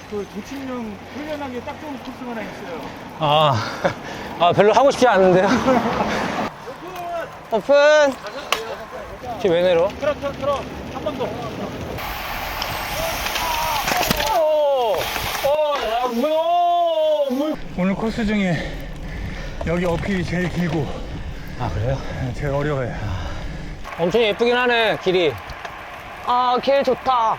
그 도침령 훈련하기 딱 좋은 코스가 하나 있어요. 별로 하고 싶지 않은데요. 오픈. 지금 왜 내려? 트럭 한 번 더. 오늘 코스 중에 여기 어필이 제일 길고 아, 그래요? 제일 어려워요. 엄청 예쁘긴 하네, 길이. 길 좋다.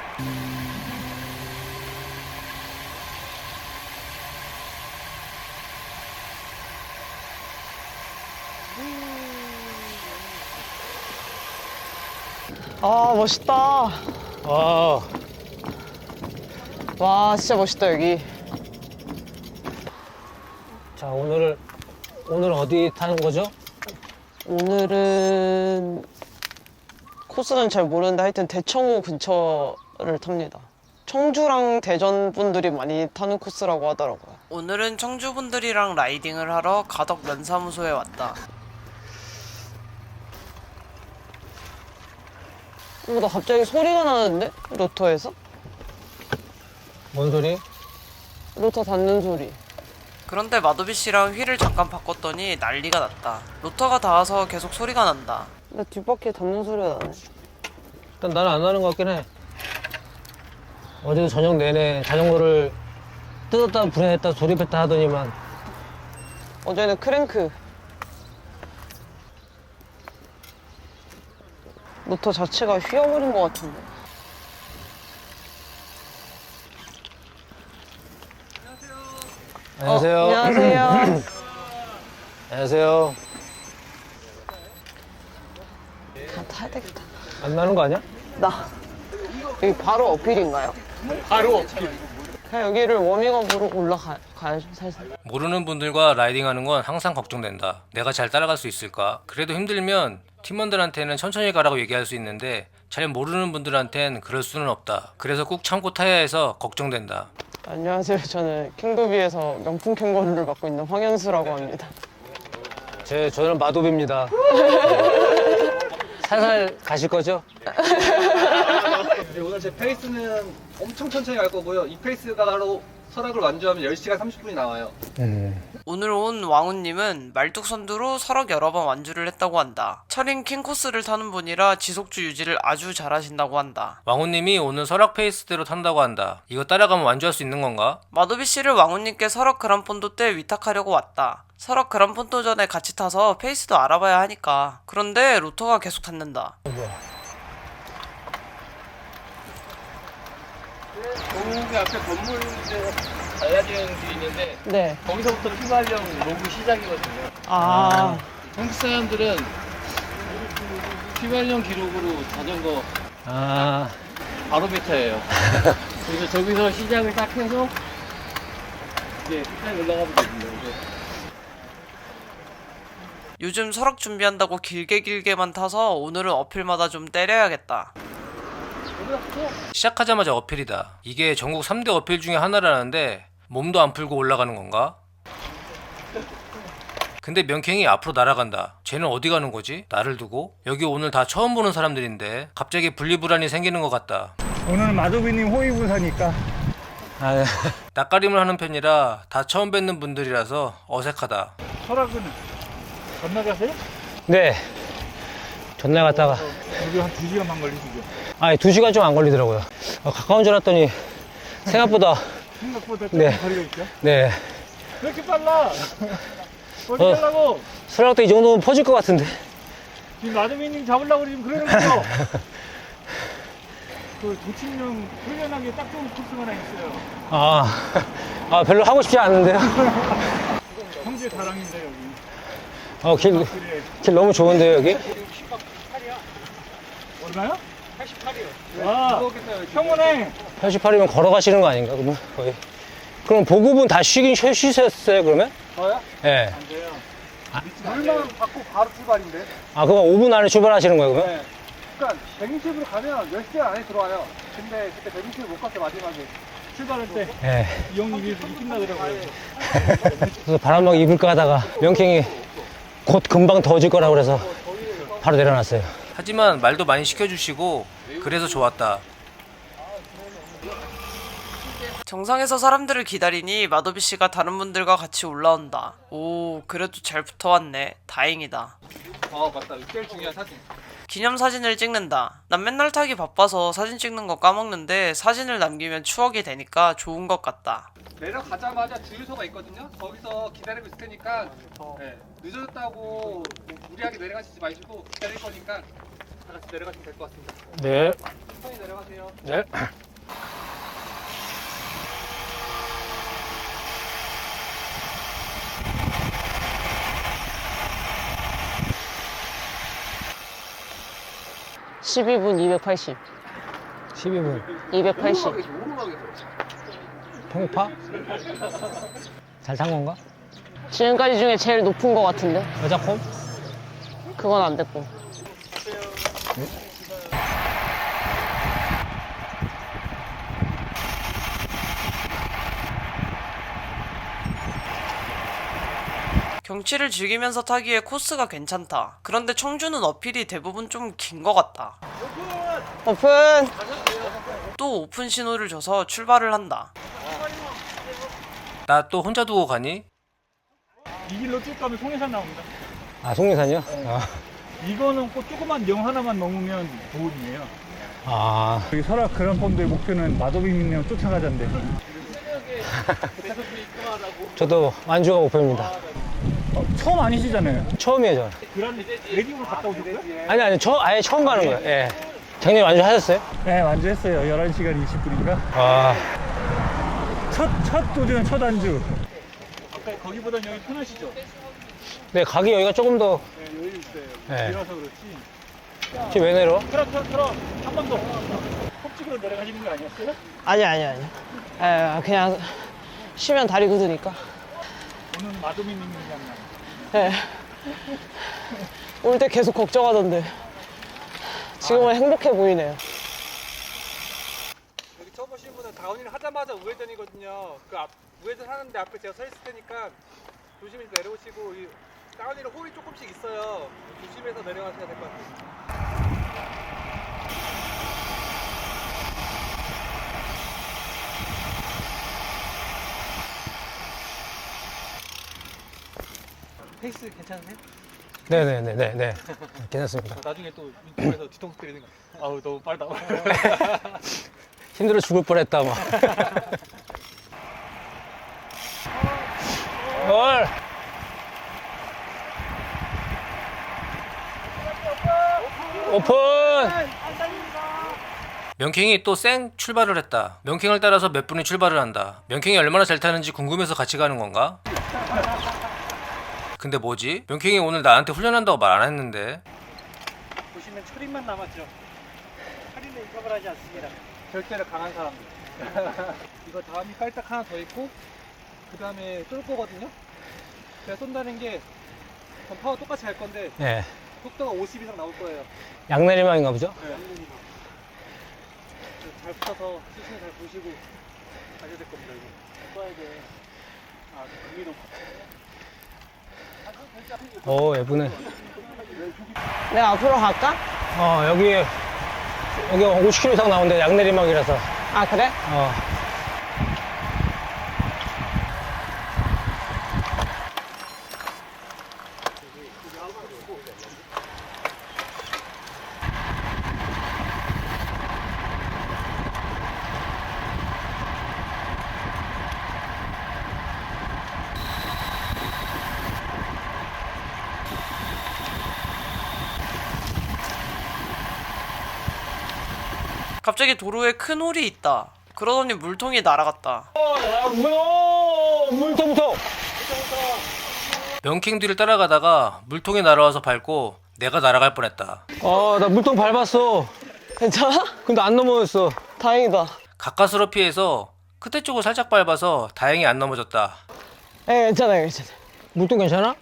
멋있다. 아, 와, 진짜 멋있다, 여기. 자, 오늘 어디 타는 거죠? 오늘은 코스는 잘 모르는데 하여튼 대청호 근처를 탑니다. 청주랑 대전 분들이 많이 타는 코스라고 하더라고요. 오늘은 청주분들이랑 라이딩을 하러 가덕 면사무소에 왔다. 나 갑자기 소리가 나는데? 로터에서? 뭔 소리? 로터 닿는 소리. 그런데 마도비 씨랑 휠을 잠깐 바꿨더니 난리가 났다. 로터가 닿아서 계속 소리가 난다. 나 뒷바퀴에 닿는 소리가 나네. 일단 나는 안 나는 것 같긴 해. 어제도 저녁 내내 자전거를 뜯었다 분해했다 조립했다 하더니만. 어제는 크랭크. 로터 자체가 휘어버린 것 같은데. 안녕하세요. 안녕하세요. 안녕하세요. 다 타야 되겠다. 안 나는 거 아니야? 여기 바로 어필인가요? 바로 어필. 그냥 여기를 워밍업으로 올라가야죠, 살살. 모르는 분들과 라이딩하는 건 항상 걱정된다. 내가 잘 따라갈 수 있을까? 그래도 힘들면 팀원들한테는 천천히 가라고 얘기할 수 있는데 잘 모르는 분들한텐 그럴 수는 없다. 그래서 꾹 참고 타야 해서 걱정된다. 안녕하세요. 저는 킹도비에서 명품 캥거루를 맡고 있는 황현수라고 합니다. 저는 마도비입니다. 살살 가실 거죠? 오늘 제 페이스는 엄청 천천히 갈 거고요. 이 페이스가 바로 설악을 완주하면 10시간 30분이 나와요. 오늘 온 왕우님은 말뚝선두로 설악 여러 번 완주를 했다고 한다. 철인 킹코스를 타는 분이라 지속주 유지를 아주 잘하신다고 한다. 왕우님이 오늘 설악 페이스대로 탄다고 한다. 이거 따라가면 완주할 수 있는 건가? 마도비 씨를 왕우님께 설악 그란폰도 때 위탁하려고 왔다. 설악 그란폰도 전에 같이 타서 페이스도 알아봐야 하니까. 그런데 로터가 계속 닿는다. 동욱이 앞에 건물에 가야 되는 게 있는데 네. 거기서부터 휘발용 로그 시작이거든요. 한국 사람들은 휘발용 기록으로 자전거 바로 베타예요. 그래서 저기서 시작을 딱 해서 이제 끝까지 올라가면 되거든요. 요즘 설악 준비한다고 길게만 타서 오늘은 어필마다 좀 때려야겠다. 시작하자마자 어필이다. 이게 전국 3대 어필 중에 하나라는데 몸도 안 풀고 올라가는 건가? 근데 명캥이 앞으로 날아간다. 쟤는 어디 가는 거지? 나를 두고? 여기 오늘 다 처음 보는 사람들인데 갑자기 분리불안이 생기는 것 같다. 오늘은 마도비님 호위부사니까 낯가림을 하는 편이라 다 처음 뵙는 분들이라서 어색하다. 설악은 건너가세요? 네. 전날 갔다가. 여기 한 2시간 반 걸리시죠? 2시간 좀 안 걸리더라고요. 가까운 줄 알았더니 생각보다. 생각보다 네. 조금 거리가 있죠? 네. 왜 이렇게 빨라? 어디 가려고? 설악도 이 정도면 퍼질 것 같은데. 지금 마도비님 잡으려고 지금 그러는 거죠? 그 도침령 훈련하기 딱 좋은 코스가 하나 있어요. 별로 하고 싶지 않은데요. 형제 자랑인데 여기. 길 너무 좋은데요, 여기? 얼마요? 88이요. 평원에 88이면 걸어가시는 거 아닌가, 그러면? 거의. 그럼 보급은 다 쉬셨어요, 그러면? 저요? 예. 안 돼요. 물만 받고 바로 출발인데. 그럼 5분 안에 출발하시는 거예요, 그러면? 네. 그러니까 120으로 가면 10시간 안에 들어와요. 근데 그때 120을 못 갔어요, 마지막에. 출발할 때 예. 이 형님이 일이 끝나더라고요. 그래서 바람막 입을까 하다가 명캥이 곧 금방 더워질 거라고 그래서 바로 내려놨어요. 하지만 말도 많이 시켜주시고 그래서 좋았다. 정상에서 사람들을 기다리니 마도비 씨가 다른 분들과 같이 올라온다. 오, 그래도 잘 붙어왔네. 다행이다. 맞다. 제일 중요한 사진. 기념사진을 찍는다. 난 맨날 타기 바빠서 사진 찍는 거 까먹는데 사진을 남기면 추억이 되니까 좋은 것 같다. 내려가자마자 주유소가 있거든요. 거기서 기다리고 있을 테니까 네, 늦어졌다고 무리하게 내려가시지 마시고 기다릴 거니까 다 같이 내려가시면 될 것 같습니다. 네. 천천히 내려가세요. 네. (12분) 280 12분. 280 평파? 잘 탄 건가? 지금까지 중에 제일 높은 거 같은데 여자 콤? 그건 안 됐고. 경치를 즐기면서 타기에 코스가 괜찮다. 그런데 청주는 어필이 대부분 좀 긴 것 같다. 오픈. 또 오픈 신호를 줘서 출발을 한다. 나 또 혼자 두고 가니? 이 길로 쭉 가면 송해산 나옵니다. 아, 송리산이요? 이거는 꼭 조그만 영 하나만 넘으면 보온이에요. 아. 여기 설악 그란폰드의 목표는 마도비민을 쫓아가자인데. 저도 완주가 목표입니다. 처음 아니시잖아요. 처음이에요, 저. 그란 레딩으로 갔다 오셨어요? 아니, 아예 처음 가는 거예요. 예. 작년에 완주 하셨어요? 네, 완주했어요. 11시간 20분인가? 아. 첫 도전, 첫 안주. 아까 거기보단 여기 편하시죠? 네, 가기 여기가 조금 더. 네, 여유 있어요. 네. 길어서 그렇지. 지금 왜 내려? 트럭, 한 번 더. kop찍으로 내려가시는 거 아니었어요? 아니. 그냥 쉬면 다리 굳으니까. 오늘 마도비민이 만나. 네. 올 때 계속 걱정하던데 지금은 행복해 보이네요. 여기 처음 오신 분은 다운힐 하자마자 우회전이거든요. 그 우회전 하는데 앞에 제가 서 있을 테니까 조심히 내려오시고 이 다운힐은 홀이 조금씩 있어요. 조심해서 내려가셔야 될 것 같아요. 페이스 괜찮으세요? 네네네네. 괜찮습니다. 나중에 또 인터넷에서 뒤통수 때리는 거. 아우 너무 빠르다. 힘들어 죽을 뻔했다, 막. 헐! 오픈! 명킹이 또 쌩 출발을 했다. 명킹을 따라서 몇 분이 출발을 한다. 명킹이 얼마나 잘 타는지 궁금해서 같이 가는 건가? 근데 뭐지? 명킹이 오늘 나한테 훈련한다고 말 안 했는데. 보시면 철인만 남았죠. 철인은 인터벌 하지 않습니다. 절대로 강한 사람들. 이거 다음이 깔딱 하나 더 있고 그 다음에 쏠 거거든요. 제가 쏜다는 게 전 파워 똑같이 할 건데 네. 속도가 50 이상 나올 거예요. 양내리막인가 보죠? 잘 붙어서 시신을 잘 보시고 가셔야 될 겁니다. 이거. 써야 돼. 아, 의미도. 오, 예쁘네. 내가 앞으로 갈까? 여기 50km 이상 나오는데 양내리막이라서. 아 그래? 갑자기 도로에 큰 홀이 있다. 그러더니 물통이 날아갔다. 물통통! 명킹 뒤를 따라가다가 물통이 날아와서 밟고 내가 날아갈 뻔했다. 나 물통 밟았어. 괜찮아? 근데 안 넘어졌어. 다행이다. 가까스로 피해서 끝에 쪽을 살짝 밟아서 다행히 안 넘어졌다. 괜찮아. 물통 괜찮아?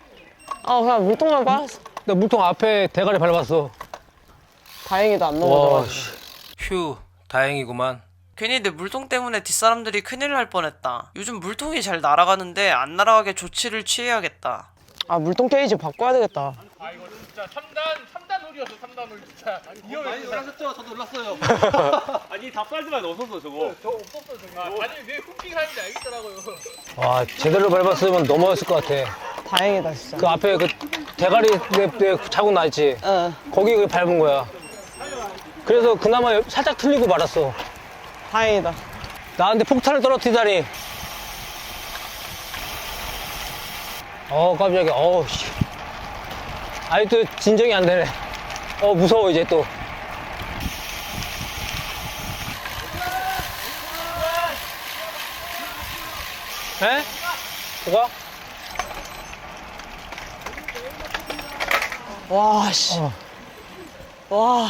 그냥 물통만 빨았어. 나 물통 앞에 대가리 밟았어. 다행이다 안 와, 넘어져가지고. 휴, 다행이구만. 괜히 내 물통 때문에 뒷사람들이 큰일 날 뻔했다. 요즘 물통이 잘 날아가는데 안 날아가게 조치를 취해야겠다. 아, 물통 케이지 바꿔야 되겠다. 아 이거 진짜 3단 홀이었어. 3단 홀 진짜. 많이 놀라셨죠? 저도 놀랐어요. 아니 닭발지만 없었어 저거. 저 없었어요 저거. 아니 왜 훅킹 하는지 알겠더라고요. 와, 제대로 밟았으면 넘어졌을 것 같아. 다행이다, 진짜. 그 앞에 그 대가리 내 자국 나 있지? 응, 거기 그 밟은 거야. 그래서 그나마 살짝 틀리고 말았어. 다행이다. 나한테 폭탄을 떨어뜨리다니. 깜짝이야. 씨. 아직도 진정이 안 되네. 무서워, 이제 또. 에? 뭐가? 와, 씨. 와.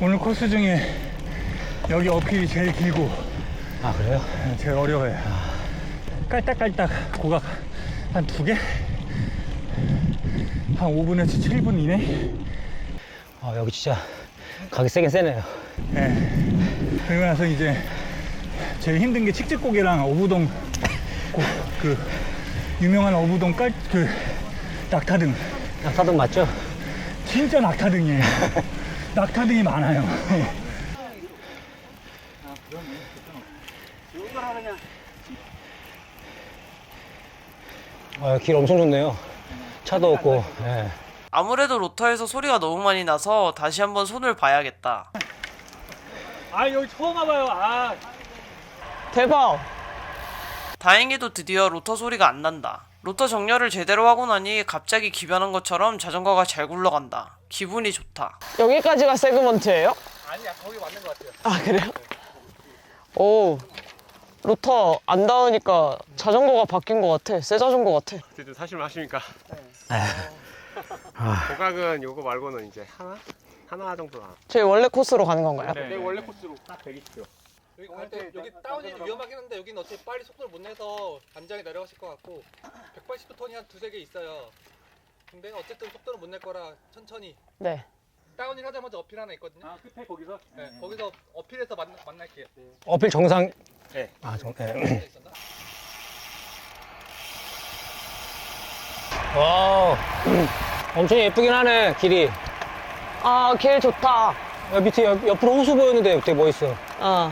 오늘 코스 중에 여기 어필이 제일 길고 아, 그래요? 제일 어려워요. 깔딱깔딱 고각 한 2개? 한 5분에서 7분 이내? 여기 진짜 가기 세긴 세네요. 예. 그리고 나서 이제 제일 힘든 게 칙직고개랑 어부동 그 유명한 어부동 낙타등. 낙타등 맞죠? 진짜 낙타등이에요. 낙타등이 많아요. 길 엄청 좋네요. 차도 없고. 예. 아무래도 로터에서 소리가 너무 많이 나서 다시 한번 손을 봐야겠다. 아 여기 처음 와봐요. 아 대박. 다행히도 드디어 로터 소리가 안 난다. 로터 정렬을 제대로 하고 나니 갑자기 기변한 것처럼 자전거가 잘 굴러간다. 기분이 좋다. 여기까지가 세그먼트예요? 아니야 거기 맞는 것 같아요. 아, 그래요? 오. 로터 안 닿으니까 자전거가 바뀐 것 같아. 새 자전거 같아. 어쨌든 사실 하십니까? 고각은 요거 말고는 이제 하나 정도 나. 저희 원래 코스로 가는 건가요? 네, 원래 코스로 딱 120km. 여기 갈 때 여기 다운이 위험하긴 한데 여기는 어차피 빨리 속도를 못 내서 안장에 내려가실 것 같고 180도 턴이 한 2-3개 있어요. 근데 어쨌든 속도를 못 낼 거라 천천히 네. 다운힐 하자마자 어필 하나 있거든요. 아 끝에 거기서? 네, 거기서 어필해서 만날게요. 어필 정상. 네. 아, 있었나? 와. 엄청 예쁘긴 하네, 길이. 아, 길 좋다. 밑에 옆으로 호수 보였는데 되게 멋있어. 아.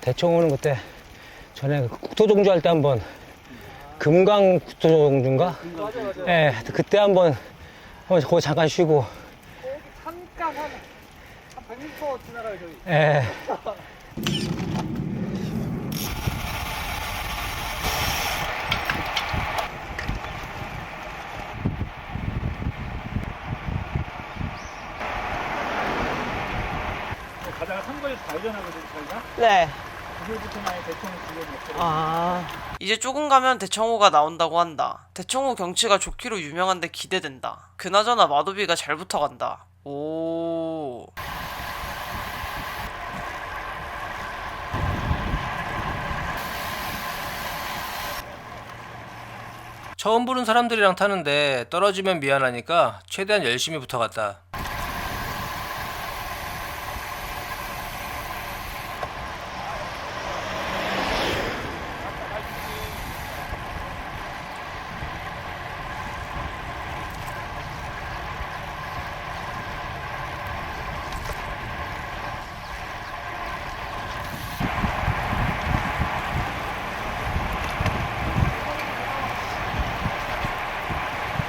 대청호는 그때 전에 국토종주 할 때 한번 금강 국토종주인가? 맞아. 예, 그때 한번 거기 잠깐 쉬고. 거기 잠깐 한 100m 지나가요 저희. 예. 가다가 삼거리에서 발전하거든요 저희가. 네. 그게부터만의 대청호 구간이 없어요. 아. 이제 조금 가면 대청호가 나온다고 한다. 대청호 경치가 좋기로 유명한데 기대된다. 그나저나 마도비가 잘 붙어간다. 오. 처음 보는 사람들이랑 타는데 떨어지면 미안하니까 최대한 열심히 붙어갔다.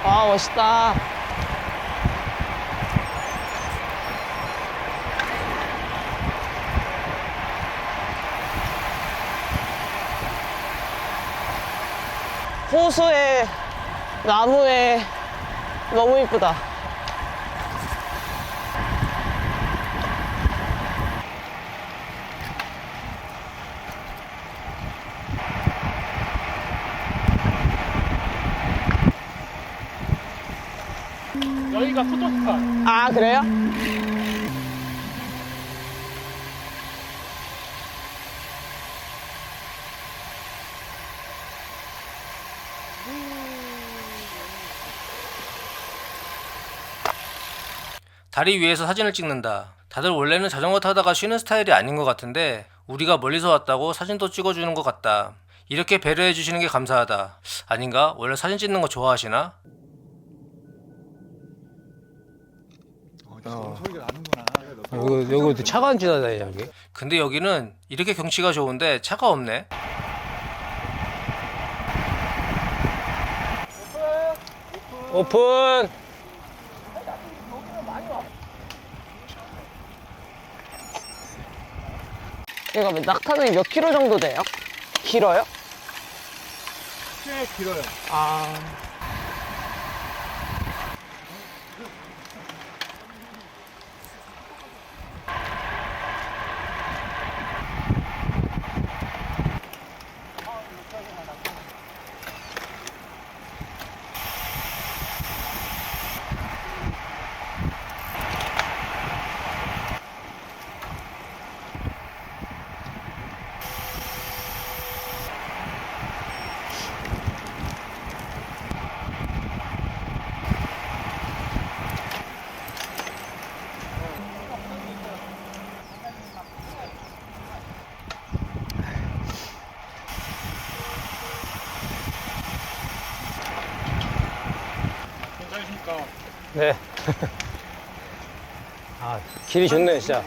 와, 멋있다. 호수에, 나무에 너무 이쁘다. 여기가 포토스팟. 아, 그래요? 다리 위에서 사진을 찍는다. 다들 원래는 자전거 타다가 쉬는 스타일이 아닌 것 같은데 우리가 멀리서 왔다고 사진도 찍어주는 것 같다. 이렇게 배려해 주시는 게 감사하다. 아닌가? 원래 사진 찍는 거 좋아하시나? 소리가 나는구나. 여기 차가 안 지나다니냐, 여기? 근데 여기는 이렇게 경치가 좋은데 차가 없네. 오픈! 얘가 낙타는 몇 킬로 정도 돼요? 길어요? 꽤 길어요. 아. 괜찮으십니까? 네. 아, 길이 좋네, 진짜.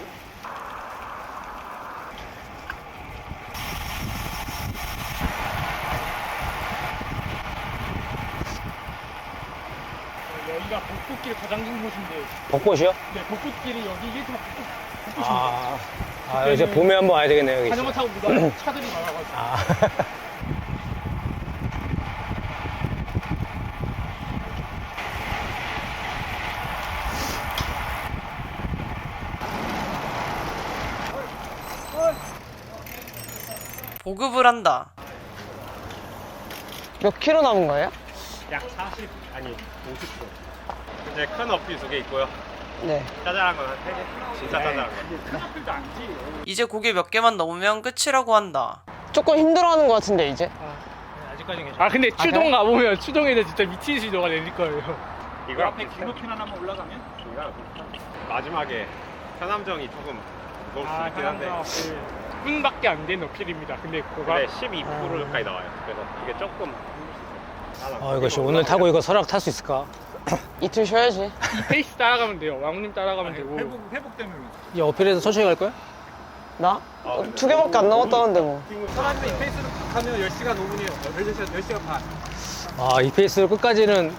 여기가 벚꽃길 가장 긴 곳인데, 벚꽃이요? 네, 벚꽃길이 여기 이게 다 벚꽃이. 아, 이제 봄에 한번 와야 되겠네요, 여기. 자전거 타고 오다가 차들이 많아가지고. 아. 보급을 한다. 몇 킬로 남은 거예요? 약 40, 아니 50km. 이제 큰 어필 2개 있고요. 네. 짜잘한 건 한 3개. 진짜 짜잘한 거. 이제 고개 몇 개만 넘으면 끝이라고 한다. 조금 힘들어하는 것 같은데, 이제. 아직까지 괜찮아. 아, 근데 추동 가보면 추동에는 진짜 미친 시도가 내릴 거예요. 이거 앞에 기록편 하나만 올라가면? 마지막에 편함정이 조금 무거울 수 있긴 한데 분밖에 안 된 어필입니다. 근데 그거가 근데 12% 가까이 나와요. 그래서 이게 조금 이것이 오늘 타고 이거 설악 탈 수 있을까? 이틀 쉬어야지. 이 페이스 따라가면 돼요. 왕님 따라가면 되고. 회복되면. 이 어필에서 천천히 갈 거야? 나? 2개밖에 안 남았다는데, 뭐. 사람들 이 페이스로 쭉 가면 10시간 5분이에요. 10시간 반. 아, 이 페이스로 끝까지는.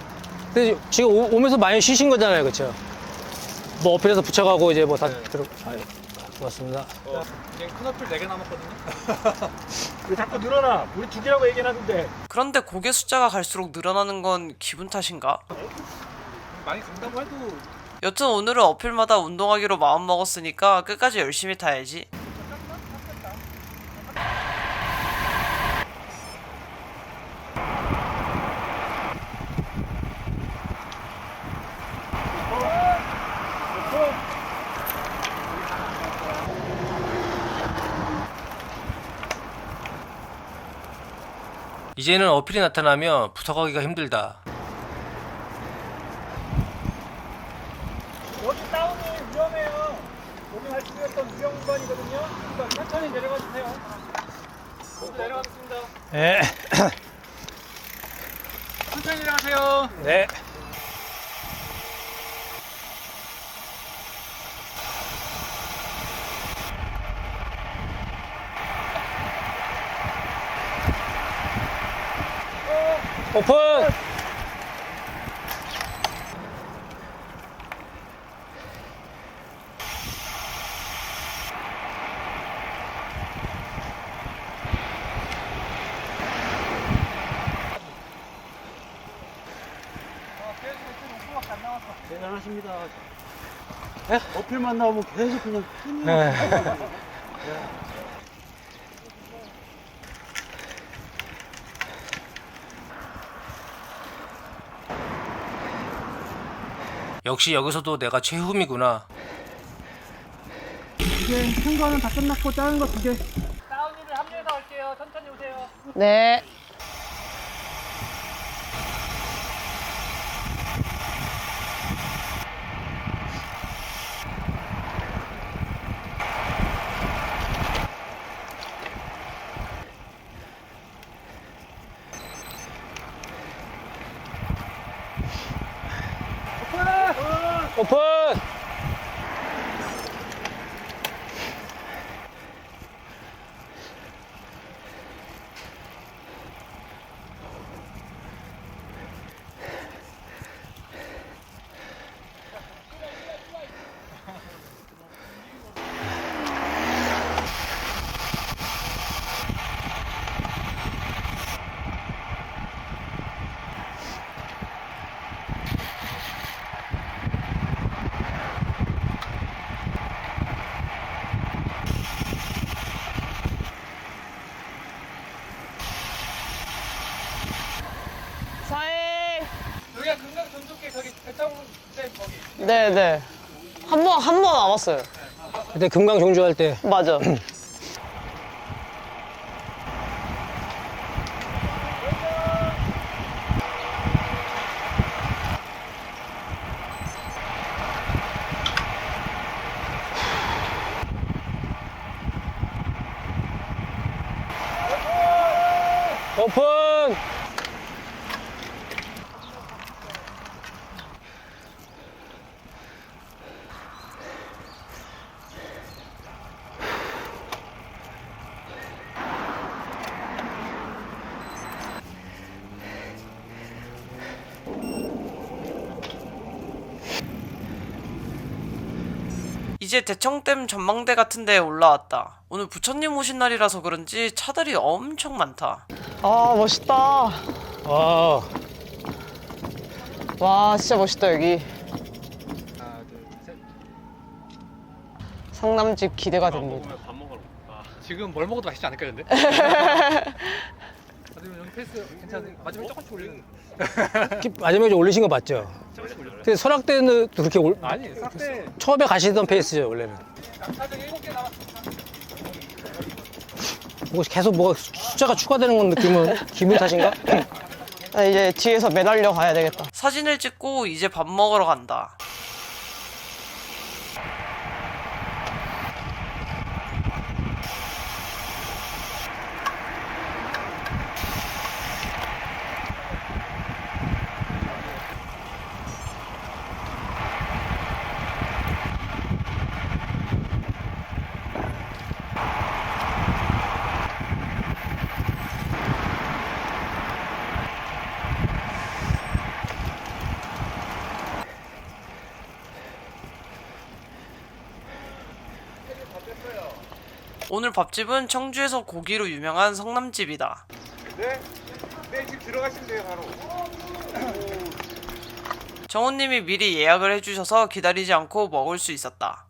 근데 지금 오면서 많이 쉬신 거잖아요, 그쵸? 뭐 어필에서 붙여가고 이제 뭐 다 들어. 고맙습니다. 지금 큰 어플 4개 남았거든요. 왜 자꾸 늘어나? 우리 2개라고 얘기해놨는데. 그런데 고개 숫자가 갈수록 늘어나는 건 기분 탓인가? 많이 간다고 해도 여튼 오늘은 어필마다 운동하기로 마음먹었으니까 끝까지 열심히 타야지. 이제는 어필이 나타나면 붙어가기가 힘들다. 여기 다운이 위험해요. 오늘 할 수 있었던 위험 구간이거든요. 그러니까 천천히 내려가 주세요. 모두 내려가겠습니다. 네. 천천히 내려가세요. 네. 오픈! 대단하십니다. 네? 어필만 나오면 계속 그냥 네. 역시 여기서도 내가 최후미구나. 이제 큰 거는 다 끝났고 작은 거 2개. 다운님을 합류해서 갈게요. 천천히 오세요. 네. 오픈! 사해. 여기가 금강 전주께 저기 배창댐 거기. 네네. 한 번 와봤어요. 그때 금강 종주할 때 맞아. 오픈! 이제 대청댐 전망대 같은 데에 올라왔다. 오늘 부처님 오신 날이라서 그런지 차들이 엄청 많다. 아, 멋있다. 아, 와, 진짜 멋있다, 여기. 하나, 둘, 셋. 상남집 기대가 됩니다. 먹으면 밥 먹으러. 지금 뭘 먹어도 맛있지 않을까 근데? 마지막 여기 페이스 괜찮은. 마지막에 조금씩 올리는. 마지막에 좀 올리신 거 맞죠? 근데 설악 때는 또 그렇게 아니 싹대 처음에 가시던 페이스죠, 원래는. 차등 7개 남았어. 계속 뭐가 숫자가 추가되는 건 느낌은 기분 탓인가? 아, 이제 뒤에서 매달려 가야 되겠다. 사진을 찍고 이제 밥 먹으러 간다. 오늘 밥집은 청주에서 고기로 유명한 성남집이다. 네? 네, 지금 들어가시면 돼요, 바로. 정훈님이 미리 예약을 해주셔서 기다리지 않고 먹을 수 있었다.